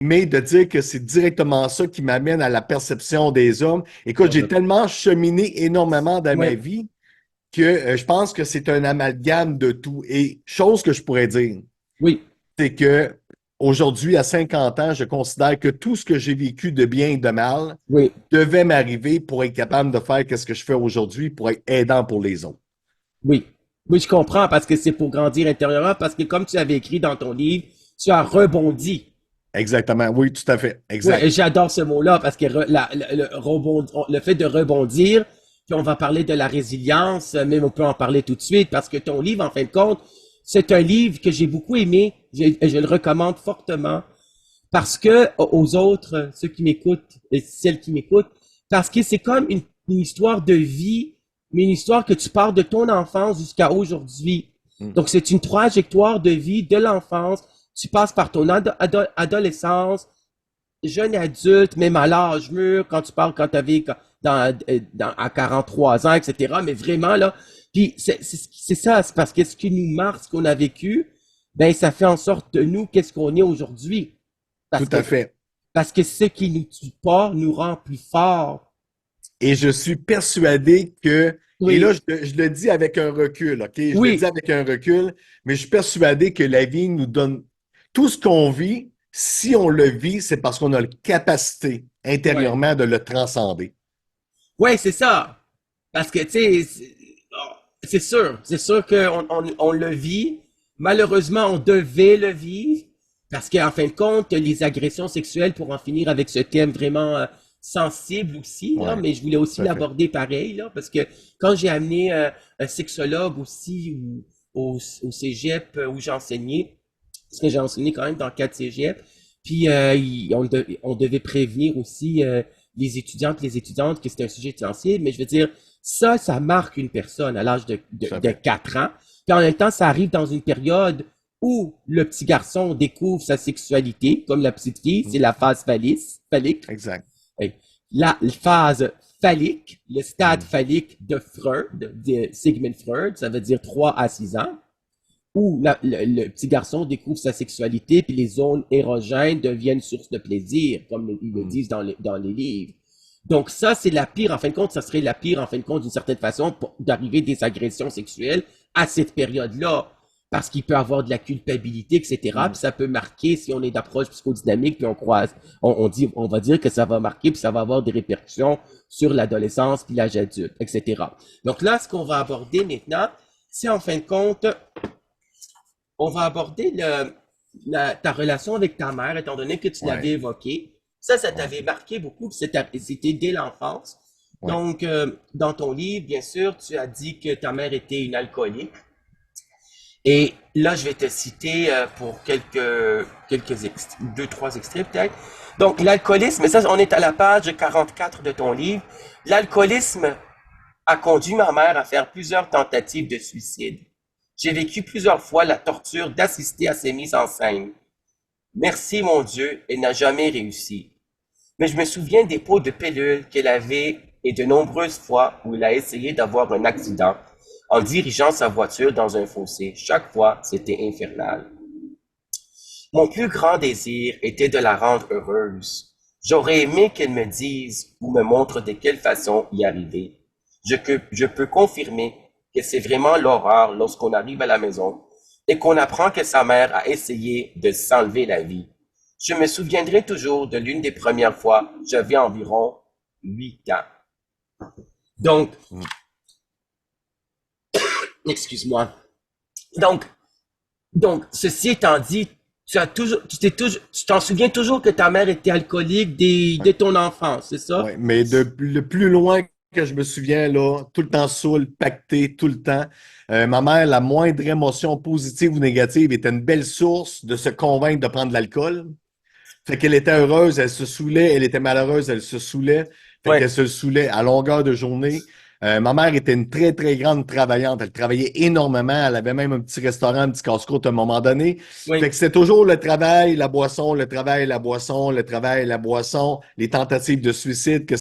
mais de dire que c'est directement ça qui m'amène à la perception des hommes. Écoute, j'ai tellement cheminé énormément dans ma Oui, vie que je pense que c'est un amalgame de tout. Et chose que je pourrais dire, oui, c'est que aujourd'hui, à 50 ans, je considère que tout ce que j'ai vécu de bien et de mal oui, devait m'arriver pour être capable de faire ce que je fais aujourd'hui pour être aidant pour les autres. oui. Oui, je comprends parce que c'est pour grandir intérieurement, parce que comme tu avais écrit dans ton livre, tu as rebondi. Exactement. Oui, tout à fait. Oui, et Exact. j'adore ce mot-là parce que le fait de rebondir, puis on va parler de la résilience, mais on peut en parler tout de suite parce que ton livre, en fin de compte, c'est un livre que j'ai beaucoup aimé. Je le recommande fortement parce que aux autres, ceux qui m'écoutent et celles qui m'écoutent, parce que c'est comme une histoire de vie, mais une histoire que tu pars de ton enfance jusqu'à aujourd'hui. Mm. Donc, c'est une trajectoire de vie de l'enfance. Tu passes par ton adolescence, jeune adulte, même à l'âge mûr, quand tu parles quand tu avais à 43 ans, etc. Mais vraiment, là, puis c'est ça, c'est parce que ce qui nous marque, ce qu'on a vécu, ben ça fait en sorte de nous qu'est-ce qu'on est aujourd'hui. Parce Tout que à fait. parce que ce qui nous tue pas nous rend plus forts. Et je suis persuadé que, et là, Oui, je le dis avec un recul, OK? Je le dis oui, avec un recul, mais je suis persuadé que la vie nous donne tout ce qu'on vit. Si on le vit, c'est parce qu'on a la capacité ouais. intérieurement de le transcender. Ouais, c'est ça. Parce que, tu sais, c'est sûr qu'on le vit. Malheureusement, on devait le vivre. Parce qu'en fin de compte, les agressions sexuelles, pour en finir avec ce thème vraiment sensible aussi, là, Ouais, mais je voulais aussi tout à fait. l'aborder pareil, là, parce que quand j'ai amené un sexologue aussi au cégep où j'enseignais, parce que j'ai enseigné quand même dans 4 cégep, puis on devait prévenir aussi les étudiantes que c'était un sujet sensible, mais je veux dire, ça marque une personne à l'âge Tout à de fait. 4 ans. Puis en même temps, ça arrive dans une période où le petit garçon découvre sa sexualité, comme la petite fille, c'est Mm. la phase phallique. Exact. Hey, la phase phallique, le stade Mm. phallique de Freud, de Sigmund Freud, ça veut dire 3 à 6 ans, où le petit garçon découvre sa sexualité, puis les zones érogènes deviennent source de plaisir, comme ils le Mm. disent dans les livres. Donc ça, c'est la pire, en fin de compte, ça serait la pire, en fin de compte, d'une certaine façon, d'arriver des agressions sexuelles à cette période-là. Parce qu'il peut avoir de la culpabilité, etc. Mm. Puis ça peut marquer, si on est d'approche psychodynamique, puis on croise, on va dire que ça va marquer, puis ça va avoir des répercussions sur l'adolescence, puis l'âge adulte, etc. Donc là, ce qu'on va aborder maintenant, c'est en fin de compte on va aborder ta relation avec ta mère, étant donné que tu l'avais Ouais. évoqué. Ça Ouais. t'avait marqué beaucoup, c'était dès l'enfance. Ouais. Donc, dans ton livre, bien sûr, tu as dit que ta mère était une alcoolique. Et là, je vais te citer pour deux, trois extraits peut-être. Donc, l'alcoolisme, ça, on est à la page 44 de ton livre. L'alcoolisme a conduit ma mère à faire plusieurs tentatives de suicide. J'ai vécu plusieurs fois la torture d'assister à ces mises en scène. Merci mon Dieu, elle n'a jamais réussi. Mais je me souviens des pots de pilules qu'elle avait et de nombreuses fois où elle a essayé d'avoir un accident en dirigeant sa voiture dans un fossé. Chaque fois, c'était infernal. Mon plus grand désir était de la rendre heureuse. J'aurais aimé qu'elle me dise ou me montre de quelle façon y arriver. Je peux confirmer que c'est vraiment l'horreur lorsqu'on arrive à la maison et qu'on apprend que sa mère a essayé de s'enlever la vie. Je me souviendrai toujours de l'une des premières fois, j'avais environ 8 ans. Donc, Mm. excuse-moi. Donc, donc, ceci étant dit, tu t'en souviens toujours que ta mère était alcoolique dès ton enfance, c'est ça? Ouais, mais le plus loin que je me souviens, là, tout le temps saoul, pacté, tout le temps. Ma mère, la moindre émotion positive ou négative était une belle source de se convaincre de prendre de l'alcool. Fait qu'elle était heureuse, elle se saoulait, elle était malheureuse, elle se saoulait. Fait Ouais. qu'elle se saoulait à longueur de journée. Ma mère était une très, très grande travaillante. Elle travaillait énormément. Elle avait même un petit restaurant, un petit casse-croûte à un moment donné. Fait Oui. que c'était toujours le travail, la boisson, le travail, la boisson, le travail, la boisson, les tentatives de suicide, que